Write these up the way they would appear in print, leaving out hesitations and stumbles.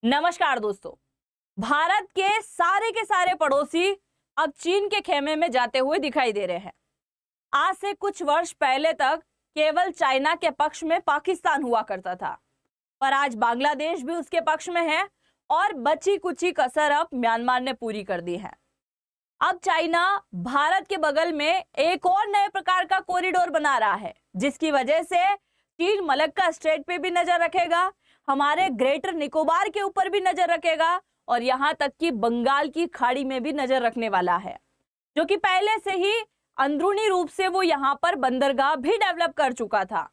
नमस्कार दोस्तों। भारत के सारे पड़ोसी अब चीन के खेमे में जाते हुए दिखाई दे रहे हैं। आज से कुछ वर्ष पहले तक केवल चाइना के पक्ष में पाकिस्तान हुआ करता था, पर आज बांग्लादेश भी उसके पक्ष में है और बची कुची कसर अब म्यांमार ने पूरी कर दी है। अब चाइना भारत के बगल में एक और नए प्रकार का कॉरिडोर बना रहा है, जिसकी वजह से चीन मलक्का स्ट्रेट पे भी नजर रखेगा, हमारे ग्रेटर निकोबार के ऊपर भी नजर रखेगा और यहां तक कि बंगाल की खाड़ी में भी नजर रखने वाला है, जो कि पहले से ही अंदरूनी रूप से वो यहां पर बंदरगाह भी डेवलप कर चुका था।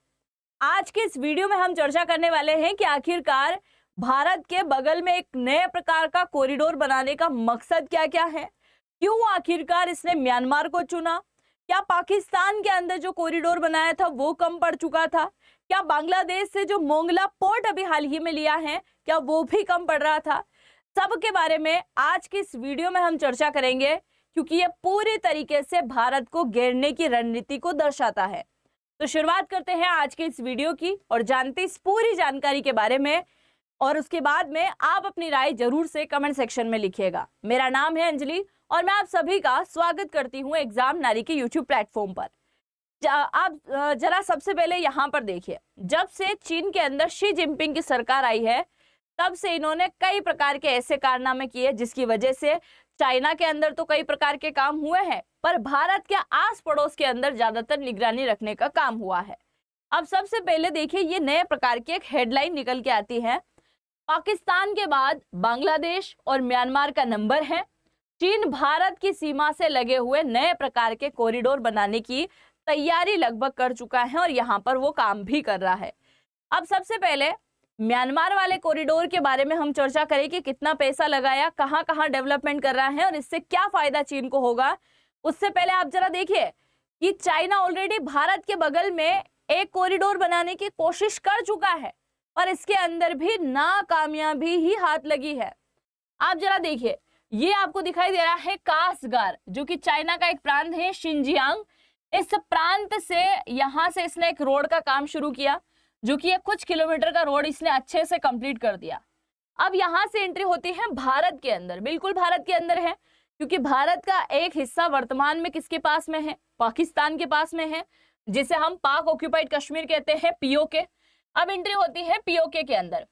आज के इस वीडियो में हम चर्चा करने वाले हैं कि आखिरकार भारत के बगल में एक नए प्रकार का कॉरिडोर बनाने का मकसद क्या क्या है, क्यों आखिरकार इसने म्यांमार को चुना, क्या पाकिस्तान के अंदर जो कॉरिडोर बनाया था वो कम पड़ चुका था, क्या बांग्लादेश से जो मोंगला पोर्ट अभी हाल ही में लिया है क्या वो भी कम पड़ रहा था। सब के बारे में आज की इस वीडियो में हम चर्चा करेंगे, क्योंकि ये पूरी तरीके से भारत को घेरने की रणनीति को दर्शाता है। तो शुरुआत करते हैं आज के इस वीडियो की और जानते इस पूरी जानकारी के बारे में, और उसके बाद में आप अपनी राय जरूर से कमेंट सेक्शन में लिखिएगा। मेरा नाम है अंजलि और मैं आप सभी का स्वागत करती हूं एग्जाम नारी के यूट्यूब प्लेटफॉर्म पर। आप जरा सबसे पहले यहाँ पर देखिए, जब से चीन के अंदर शी जिनपिंग की सरकार आई है तब से इन्होंने कई प्रकार के ऐसे कारनामे किए जिसकी वजह से चाइना के अंदर तो कई प्रकार के काम हुए हैं, पर भारत के आस पड़ोस के अंदर ज्यादातर निगरानी रखने का काम हुआ है। अब सबसे पहले देखिए, ये नए प्रकार की एक हेडलाइन निकल के आती है। पाकिस्तान के बाद बांग्लादेश और म्यांमार का नंबर है। चीन भारत की सीमा से लगे हुए नए प्रकार के कॉरिडोर बनाने की तैयारी लगभग कर चुका है और यहाँ पर वो काम भी कर रहा है। अब सबसे पहले म्यांमार वाले कॉरिडोर के बारे में हम चर्चा करें कि कितना पैसा लगाया, कहाँ कहाँ डेवलपमेंट कर रहा है और इससे क्या फायदा चीन को होगा। उससे पहले आप जरा देखिए कि चाइना ऑलरेडी भारत के बगल में एक कॉरिडोर बनाने की कोशिश कर चुका है और इसके अंदर भी नाकामयाबी ही हाथ लगी है। आप जरा देखिए, ये आपको दिखाई दे रहा है कासगार, जो कि चाइना का एक प्रांत है, शिनजियांग। इस प्रांत से यहां से इसने एक रोड का काम शुरू किया, जो कि एक कुछ किलोमीटर का रोड इसने अच्छे से कंप्लीट कर दिया। अब यहां से एंट्री होती है भारत के अंदर, बिल्कुल भारत के अंदर है, क्योंकि भारत का एक हिस्सा वर्तमान में किसके पास में है, पाकिस्तान के पास में है, जिसे हम पाक ऑक्यूपाइड कश्मीर कहते हैं, पीओके। अब एंट्री होती है पीओके के अंदर।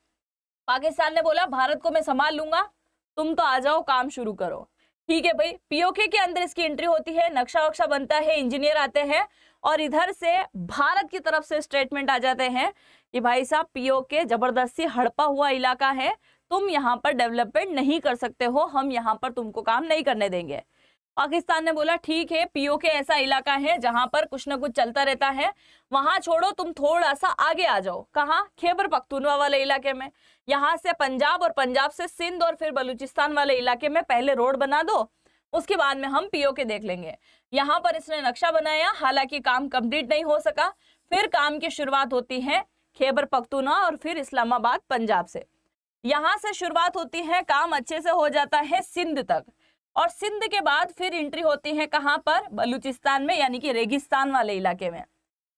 पाकिस्तान ने बोला भारत को मैं संभाल लूंगा, तुम तो आ जाओ, काम शुरू करो। ठीक है भाई, पीओके के अंदर इसकी एंट्री होती है, नक्शा वक्शा बनता है, इंजीनियर आते हैं और इधर से भारत की तरफ से स्टेटमेंट आ जाते हैं कि भाई साहब पीओके जबरदस्ती हड़पा हुआ इलाका है, तुम यहाँ पर डेवलपमेंट नहीं कर सकते हो, हम यहाँ पर तुमको काम नहीं करने देंगे। पाकिस्तान ने बोला ठीक है, पीओके ऐसा इलाका है जहां पर कुछ ना कुछ चलता रहता है, वहां छोड़ो, तुम थोड़ा सा आगे आ जाओ। कहाँ? खैबर पख्तूनवा वाले इलाके में। यहां से पंजाब और पंजाब से सिंध और फिर बलूचिस्तान वाले इलाके में पहले रोड बना दो, उसके बाद में हम पीओके देख लेंगे। यहाँ पर इसने नक्शा बनाया, हालांकि काम कंप्लीट नहीं हो सका। फिर काम की शुरुआत होती है खैबर पख्तूनवा और फिर इस्लामाबाद पंजाब से। यहाँ से शुरुआत होती है, काम अच्छे से हो जाता है सिंध तक, और सिंध के बाद फिर एंट्री होती है कहां पर? बलूचिस्तान में, यानी कि रेगिस्तान वाले इलाके में।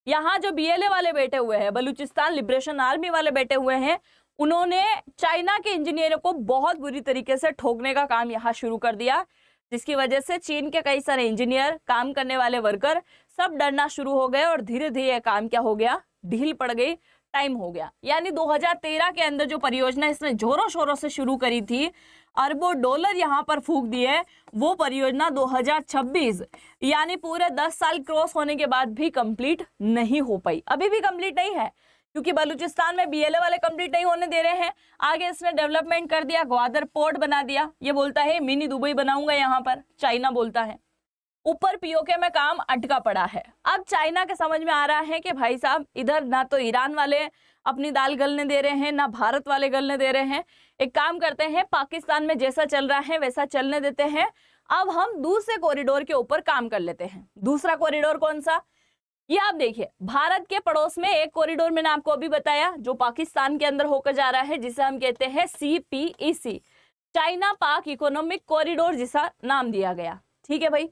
यहाँ जो बीएलए वाले बैठे हुए हैं, बलूचिस्तान लिबरेशन आर्मी वाले बैठे हुए हैं, उन्होंने चाइना के इंजीनियरों को बहुत बुरी तरीके से ठोकने का काम यहाँ शुरू कर दिया, जिसकी वजह से चीन के कई सारे इंजीनियर, काम करने वाले वर्कर सब डरना शुरू हो गए और धीरे धीरे काम क्या हो गया, ढील पड़ गई, टाइम हो गया। यानी 2013 के अंदर जो परियोजना इसने जोरों शोरों से शुरू करी थी, अरबों डॉलर यहाँ पर फूंक दिए, वो परियोजना 2026 यानी पूरे 10 साल क्रॉस होने के बाद भी कंप्लीट नहीं हो पाई। अभी भी कंप्लीट नहीं है, क्योंकि बलूचिस्तान में बीएलए वाले कंप्लीट नहीं होने दे रहे हैं। आगे इसने डेवलपमेंट कर दिया, ग्वादर पोर्ट बना दिया, ये बोलता है मिनी दुबई बनाऊंगा यहाँ पर, चाइना बोलता है। ऊपर पीओके में काम अटका पड़ा है। अब चाइना के समझ में आ रहा है कि भाई साहब इधर ना तो ईरान वाले अपनी दाल गलने दे रहे हैं, ना भारत वाले गलने दे रहे हैं। एक काम करते हैं, पाकिस्तान में जैसा चल रहा है वैसा चलने देते हैं, अब हम दूसरे कॉरिडोर के ऊपर काम कर लेते हैं। दूसरा कॉरिडोर कौन सा? ये आप देखिए, भारत के पड़ोस में एक कॉरिडोर मैंने आपको अभी बताया जो पाकिस्तान के अंदर होकर जा रहा है, जिसे हम कहते हैं CPEC, चाइना पाक इकोनॉमिक कॉरिडोर, जिसा नाम दिया गया। ठीक है भाई।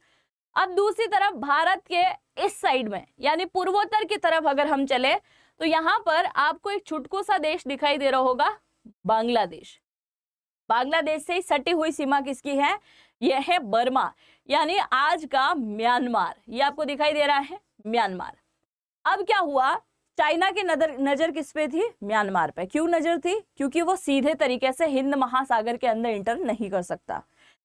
अब दूसरी तरफ भारत के इस साइड में, यानी पूर्वोत्तर की तरफ अगर हम चले, तो यहाँ पर आपको एक छुटकू सा देश दिखाई दे रहा होगा, बांग्लादेश। बांग्लादेश से सटी हुई सीमा किसकी है? यह है बर्मा, यानी आज का म्यांमार। ये आपको दिखाई दे रहा है म्यांमार। अब क्या हुआ, चाइना की नजर किस पे थी? म्यांमार पे। क्यों नजर थी? क्योंकि वो सीधे तरीके से हिंद महासागर के अंदर इंटर नहीं कर सकता।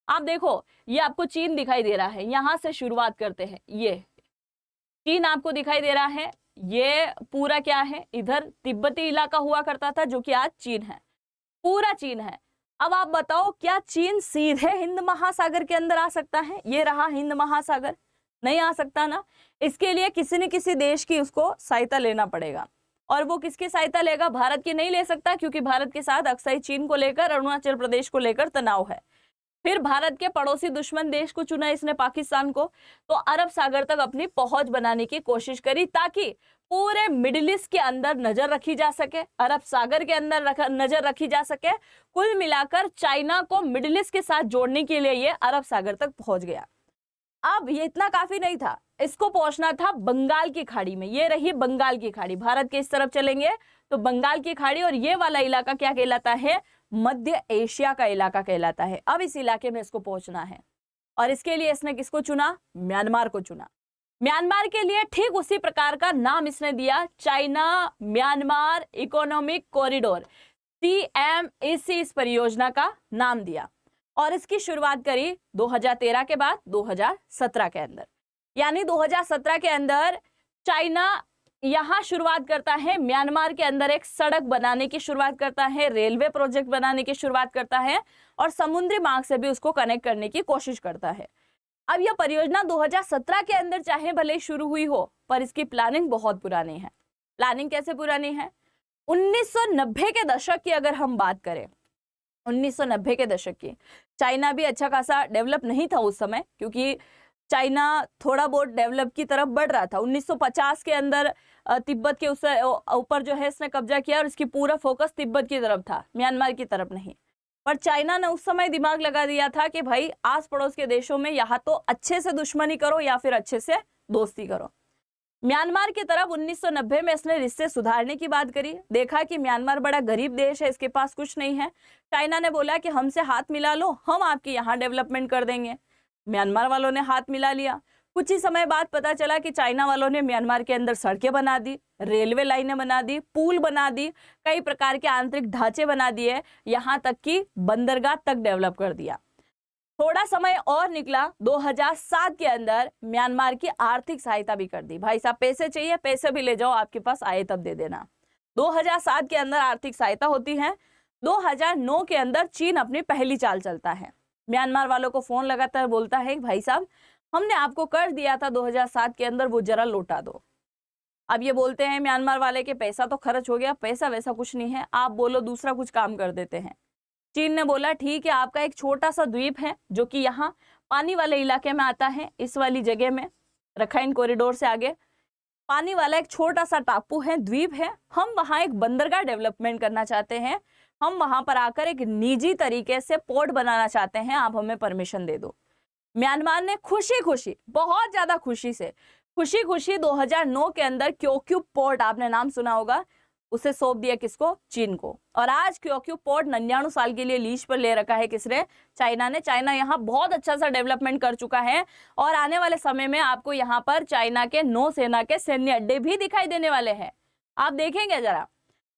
आप देखो, ये आपको चीन दिखाई दे रहा है, यहां से शुरुआत करते हैं। ये चीन आपको दिखाई दे रहा है, ये पूरा क्या है, इधर तिब्बती इलाका हुआ करता था जो कि आज चीन है, पूरा चीन है। अब आप बताओ, क्या चीन सीधे हिंद महासागर के अंदर आ सकता है? ये रहा हिंद महासागर, नहीं आ सकता ना। इसके लिए किसी न किसी देश की उसको सहायता लेना पड़ेगा, और वो किसकी सहायता लेगा? भारत की नहीं ले सकता, क्योंकि भारत के साथ अक्साई चीन को लेकर, अरुणाचल प्रदेश को लेकर तनाव है। फिर भारत के पड़ोसी दुश्मन देश को चुना इसने, पाकिस्तान को। तो अरब सागर तक अपनी पहुंच बनाने की कोशिश करी, ताकि पूरे मिडिल ईस्ट के अंदर नजर रखी जा सके, अरब सागर के अंदर नजर रखी जा सके। कुल मिलाकर चाइना को मिडिल ईस्ट के साथ जोड़ने के लिए ये अरब सागर तक पहुंच गया। अब ये इतना काफी नहीं था, इसको पहुंचना था बंगाल की खाड़ी में। ये रही बंगाल की खाड़ी, भारत के इस तरफ चलेंगे तो बंगाल की खाड़ी, और ये वाला इलाका क्या कहलाता है? मध्य एशिया का इलाका कहलाता है। अब इस इलाके में इसको पहुंचना है, और इसके लिए इसने किसको चुना? म्यांमार को चुना। म्यांमार के लिए ठीक उसी प्रकार का नाम इसने दिया, China Myanmar economic corridor, CMEC इस परियोजना का नाम दिया। और इसकी शुरुआत करी 2013 के बाद 2017 के अंदर। यानी 2017 के अंदर चाइना यहां शुरुआत करता है, म्यांमार के अंदर एक सड़क बनाने की शुरुआत करता है, रेलवे प्रोजेक्ट बनाने की शुरुआत करता है, और समुद्री मार्ग से भी उसको कनेक्ट करने की कोशिश करता है। अब यह परियोजना 2017 के अंदर चाहे भले शुरू हुई हो, पर इसकी प्लानिंग बहुत पुरानी है। प्लानिंग कैसे पुरानी है? 1990 के दशक की अगर हम बात करें, 1990 के दशक की, चाइना भी अच्छा खासा डेवलप नहीं था उस समय, क्योंकि चाइना थोड़ा बहुत डेवलप की तरफ बढ़ रहा था। 1950 के अंदर तिब्बत के उस ऊपर जो है इसने कब्जा किया, और इसकी पूरा फोकस तिब्बत की तरफ था, म्यांमार की तरफ नहीं। पर चाइना ने उस समय दिमाग लगा दिया था कि भाई आस पड़ोस के देशों में या तो अच्छे से दुश्मनी करो या फिर अच्छे से दोस्ती करो। म्यांमार की तरफ 1990 में इसने रिश्ते सुधारने की बात करी। देखा कि म्यांमार बड़ा गरीब देश है, इसके पास कुछ नहीं है। चाइना ने बोला कि हमसे हाथ मिला लो, हम आपके यहाँ डेवलपमेंट कर देंगे। म्यांमार वालों ने हाथ मिला लिया। कुछ ही समय बाद पता चला कि चाइना वालों ने म्यांमार के अंदर सड़कें बना दी, रेलवे लाइनें बना दी, पुल बना दी, कई प्रकार के आंतरिक ढांचे बना दिए, यहाँ तक कि बंदरगाह तक डेवलप कर दिया। थोड़ा समय और निकला, 2007 के अंदर म्यांमार की आर्थिक सहायता भी कर दी। भाई साहब पैसे चाहिए, पैसे भी ले जाओ, आपके पास आए तब दे देना। 2007 के अंदर आर्थिक सहायता होती है। 2009 के अंदर चीन अपनी पहली चाल चलता है। म्यांमार वालों को फोन लगातार बोलता है, भाई साहब हमने आपको कर दिया था 2007 के अंदर, वो जरा लौटा दो। अब ये बोलते हैं म्यांमार वाले के पैसा तो खर्च हो गया, पैसा वैसा कुछ नहीं है, आप बोलो दूसरा कुछ काम कर देते हैं। चीन ने बोला ठीक है, आपका एक छोटा सा द्वीप है जो कि यहाँ पानी वाले इलाके में आता है, इस वाली जगह में, रखाइन कॉरिडोर से आगे पानी वाला एक छोटा सा टापू है, द्वीप है, हम वहाँ एक बंदरगाह डेवलपमेंट करना चाहते हैं, हम वहां पर आकर एक निजी तरीके से पोर्ट बनाना चाहते हैं, आप हमें परमिशन दे दो। म्यांमार ने खुशी खुशी, बहुत ज्यादा खुशी से, खुशी खुशी 2009 के अंदर क्योक्यू पोर्ट, आपने नाम सुना होगा, उसे सौंप दिया किसको? चीन को। और आज क्योक्यू पोर्ट 99 साल के लिए लीज पर ले रखा है किसने? चाइना ने। चाइना यहाँ बहुत अच्छा सा डेवलपमेंट कर चुका है, और आने वाले समय में आपको यहाँ पर चाइना के नौसेना के सैन्य अड्डे भी दिखाई देने वाले हैं, आप देखेंगे जरा।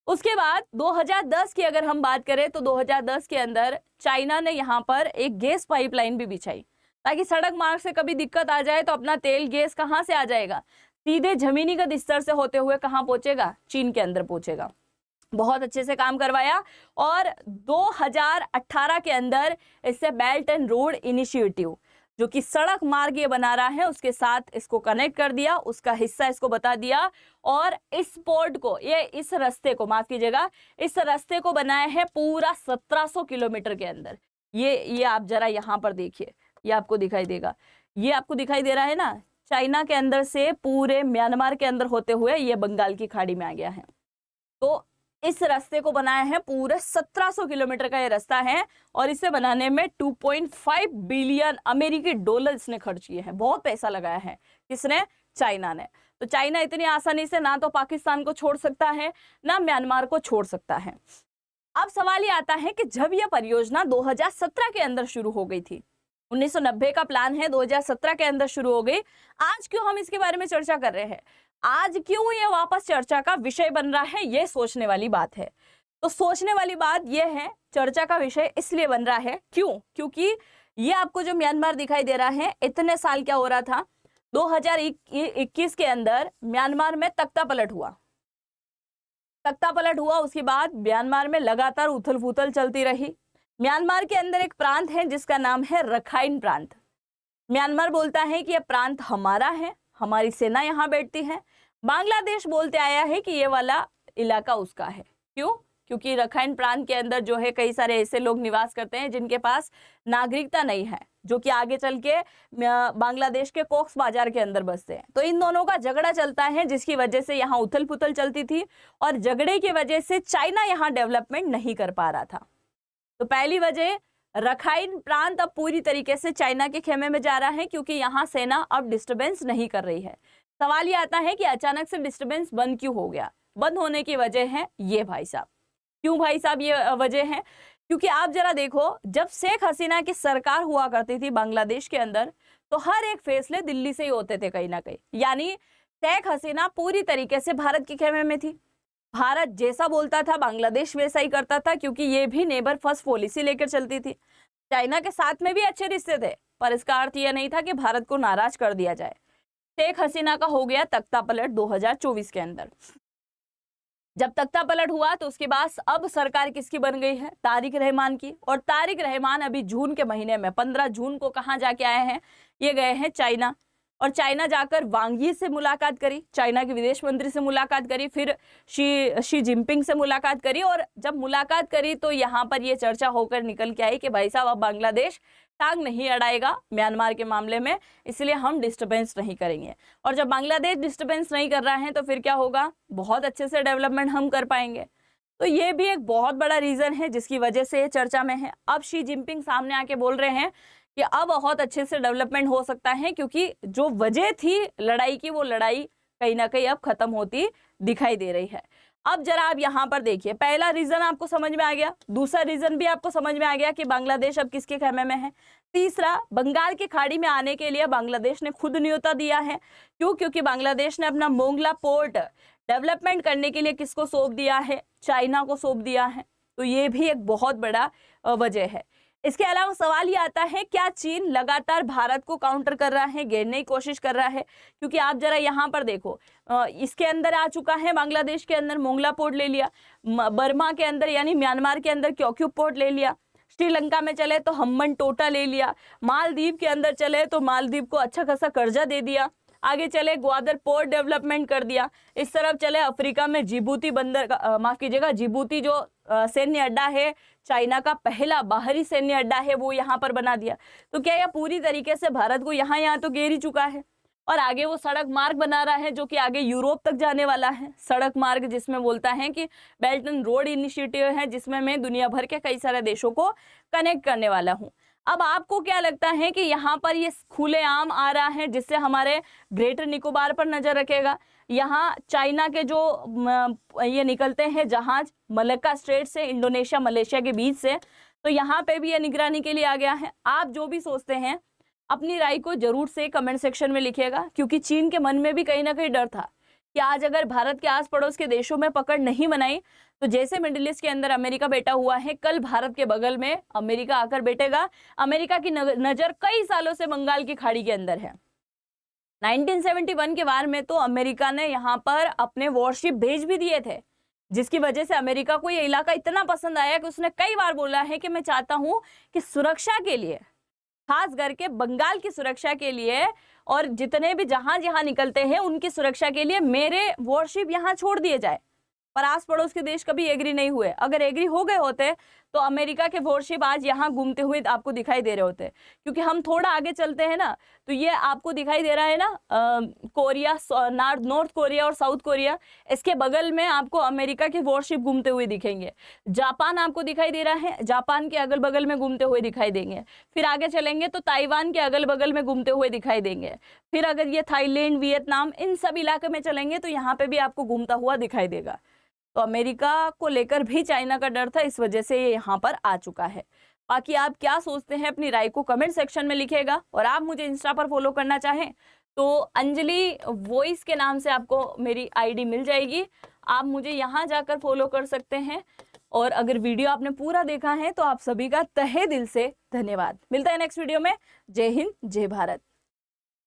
उसके बाद 2010 की अगर हम बात करें तो 2010 के अंदर चाइना ने यहाँ पर एक गैस पाइपलाइन भी बिछाई, ताकि सड़क मार्ग से कभी दिक्कत आ जाए तो अपना तेल गैस कहाँ से आ जाएगा? सीधे जमीनीगत स्तर से होते हुए कहाँ पहुंचेगा? चीन के अंदर पहुंचेगा। बहुत अच्छे से काम करवाया, और 2018 के अंदर इससे बेल्ट एंड रोड इनिशिएटिव, जो कि सड़क मार्ग ये बना रहा है, उसके साथ इसको कनेक्ट कर दिया, उसका हिस्सा इसको बता दिया, और इस पोर्ट को, ये इस रास्ते को, माफ कीजिएगा, इस रास्ते को बनाया है पूरा 1700 किलोमीटर के अंदर। ये आप जरा यहाँ पर देखिए, ये आपको दिखाई देगा, ये आपको दिखाई दे रहा है ना, चाइना के अंदर से पूरे म्यांमार के अंदर होते हुए ये बंगाल की खाड़ी में आ गया है। तो इस रास्ते को बनाया है, पूरे 1700 किलोमीटर का ये रास्ता है, और इसे बनाने में 2.5 बिलियन अमेरिकी डॉलर इसने खर्च किए हैं। बहुत पैसा लगाया है, किसने? चाइना ने। तो चाइना इतनी आसानी से ना तो पाकिस्तान को छोड़ सकता है, ना म्यांमार को छोड़ सकता है। अब सवाल ये आता है कि जब यह परियोजना 2017 के अंदर शुरू हो गई थी, 1990 का प्लान है, 2017 के अंदर शुरू हो गई, आज क्यों हम इसके बारे में चर्चा कर रहे हैं, आज क्यों ये वापस चर्चा का विषय बन रहा है, ये सोचने वाली बात है। तो सोचने वाली बात ये है, चर्चा का विषय इसलिए बन रहा है, क्यों? क्योंकि ये आपको जो म्यांमार दिखाई दे रहा है, इतने साल क्या हो रहा था, 2021 के अंदर म्यांमार में तख्ता पलट हुआ, उसके बाद म्यांमार में लगातार उथल पुथल चलती रही। म्यांमार के अंदर एक प्रांत है जिसका नाम है रखाइन प्रांत। म्यांमार बोलता है कि यह प्रांत हमारा है, हमारी सेना यहाँ बैठती है। बांग्लादेश बोलते आया है कि ये वाला इलाका उसका है। क्यों? क्योंकि रखाइन प्रांत के अंदर जो है कई सारे ऐसे लोग निवास करते हैं जिनके पास नागरिकता नहीं है, जो कि आगे चल के बांग्लादेश के कोक्स बाजार के अंदर बसते हैं। तो इन दोनों का झगड़ा चलता है, जिसकी वजह से यहाँ उथल पुथल चलती थी और झगड़े की वजह से चाइना यहाँ डेवलपमेंट नहीं कर पा रहा था। तो पहली वजह, रखाइन प्रांत अब पूरी तरीके से चाइना के खेमे में जा रहा है क्योंकि यहाँ सेना अब डिस्टर्बेंस नहीं कर रही है। सवाल ये आता है कि अचानक से डिस्टर्बेंस बंद क्यों हो गया? बंद होने की वजह है ये भाई साहब। क्यों भाई साहब ये वजह है? क्योंकि आप जरा देखो, जब शेख हसीना की सरकार हुआ करती थी बांग्लादेश के अंदर, तो हर एक फैसले दिल्ली से ही होते थे कहीं ना कहीं। यानी शेख हसीना पूरी तरीके से भारत के खेमे में थी। भारत जैसा बोलता था बांग्लादेश वैसा ही करता था, क्योंकि ये भी नेबर फर्स्ट पॉलिसी लेकर चलती थी। चाइना के साथ में भी अच्छे रिश्ते थे, पर इसका अर्थ यह नहीं था कि भारत को नाराज कर दिया जाए। शेख हसीना का हो गया तख्ता पलट 2024 के अंदर। जब तख्ता पलट हुआ तो उसके बाद अब सरकार किसकी बन गई है? तारिक रहमान की। और तारिक रहमान अभी जून के महीने में 15 जून को कहाँ जाके आए हैं? ये गए हैं चाइना। और चाइना जाकर वांग यी से मुलाकात करी, चाइना के विदेश मंत्री से मुलाकात करी, फिर शी जिनपिंग से मुलाकात करी। और जब मुलाकात करी तो यहाँ पर ये चर्चा होकर निकल के आई कि भाई साहब अब बांग्लादेश टांग नहीं अड़ाएगा म्यांमार के मामले में, इसलिए हम डिस्टर्बेंस नहीं करेंगे। और जब बांग्लादेश डिस्टर्बेंस नहीं कर रहा है तो फिर क्या होगा? बहुत अच्छे से डेवलपमेंट हम कर पाएंगे। तो ये भी एक बहुत बड़ा रीजन है जिसकी वजह से ये चर्चा में है। अब शी जिनपिंग सामने आके बोल रहे हैं कि अब बहुत अच्छे से डेवलपमेंट हो सकता है, क्योंकि जो वजह थी लड़ाई की, वो लड़ाई कहीं ना कहीं अब खत्म होती दिखाई दे रही है। अब जरा आप यहाँ पर देखिए, पहला रीजन आपको समझ में आ गया, दूसरा रीजन भी आपको समझ में आ गया कि बांग्लादेश अब किसके खेमे में है। तीसरा, बंगाल की खाड़ी में आने के लिए बांग्लादेश ने खुद न्योता दिया है। क्यों? क्योंकि बांग्लादेश ने अपना मोंगला पोर्ट डेवलपमेंट करने के लिए किसको सौंप दिया है? चाइना को सौंप दिया है। तो ये भी एक बहुत बड़ा वजह है। इसके अलावा सवाल ये आता है, क्या चीन लगातार भारत को काउंटर कर रहा है, घेरने की कोशिश कर रहा है? क्योंकि आप जरा यहाँ पर देखो, इसके अंदर आ चुका है, बांग्लादेश के अंदर मोंगला पोर्ट ले लिया, बर्मा के अंदर यानी म्यांमार के अंदर क्योक्यू पोर्ट ले लिया, श्रीलंका में चले तो हम्बन टोटा ले लिया, मालदीव के अंदर चले तो मालदीव को अच्छा खासा कर्जा दे दिया, आगे चले ग्वादर पोर्ट डेवलपमेंट कर दिया, इस तरफ चले अफ्रीका में जिबूती बंदर, माफ कीजिएगा, जिबूती जो सैन्य अड्डा है, चाइना का पहला बाहरी सैन्य अड्डा है, वो यहाँ पर बना दिया। तो क्या यह पूरी तरीके से भारत को यहाँ तो घेर ही चुका है? और आगे वो सड़क मार्ग बना रहा है जो कि आगे यूरोप तक जाने वाला है। सड़क मार्ग जिसमें बोलता है कि बेल्ट एंड रोड इनिशिएटिव है, जिसमें मैं दुनिया भर के कई सारे देशों को कनेक्ट करने वाला हूँ। अब आपको क्या लगता है कि यहाँ पर ये खुलेआम आ रहा है जिससे हमारे ग्रेटर निकोबार पर नजर रखेगा? यहाँ चाइना के जो ये निकलते हैं जहाज मलक्का स्ट्रेट से, इंडोनेशिया मलेशिया के बीच से, तो यहाँ पे भी ये निगरानी के लिए आ गया है। आप जो भी सोचते हैं अपनी राय को जरूर से कमेंट सेक्शन में लिखिएगा, क्योंकि चीन के मन में भी कहीं ना कहीं डर था कि आज अगर भारत के आस पड़ोस के देशों में पकड़ नहीं बनाई तो जैसे मिडिल ईस्ट के अंदर अमेरिका बैठा हुआ है, कल भारत के बगल में अमेरिका आकर बैठेगा। अमेरिका की नजर कई सालों से बंगाल की खाड़ी के अंदर है। 1971 के वार में तो अमेरिका ने यहाँ पर अपने वॉरशिप भेज भी दिए थे, जिसकी वजह से अमेरिका को ये इलाका इतना पसंद आया कि उसने कई बार बोला है कि मैं चाहता हूं कि सुरक्षा के लिए, खास करके बंगाल की सुरक्षा के लिए और जितने भी जहाज यहाँ निकलते हैं उनकी सुरक्षा के लिए मेरे वॉरशिप यहाँ छोड़ दिए जाए। पर आस पड़ोस के देश कभी एग्री नहीं हुए। अगर एग्री हो गए होते तो अमेरिका के वॉरशिप आज यहाँ घूमते हुए आपको दिखाई दे रहे होते। क्योंकि हम थोड़ा आगे चलते हैं ना, तो ये आपको दिखाई दे रहा है ना, कोरिया, नॉर्थ कोरिया और साउथ कोरिया, इसके बगल में आपको अमेरिका के वॉरशिप घूमते हुए दिखेंगे। जापान आपको दिखाई दे रहा है, जापान के अगल बगल में घूमते हुए दिखाई देंगे। फिर आगे चलेंगे तो ताइवान के अगल बगल में घूमते हुए दिखाई देंगे। फिर अगर ये थाईलैंड, वियतनाम, इन सब इलाके में चलेंगे तो यहाँ पे भी आपको घूमता हुआ दिखाई देगा। तो अमेरिका को लेकर भी चाइना का डर था, इस वजह से ये यहाँ पर आ चुका है। बाकी आप क्या सोचते हैं, अपनी राय को कमेंट सेक्शन में लिखिएगा। और आप मुझे इंस्टा पर फॉलो करना चाहें तो अंजलि वॉइस के नाम से आपको मेरी आईडी मिल जाएगी, आप मुझे यहाँ जाकर फॉलो कर सकते हैं। और अगर वीडियो आपने पूरा देखा है तो आप सभी का तहे दिल से धन्यवाद। मिलता है नेक्स्ट वीडियो में। जय हिंद, जय भारत।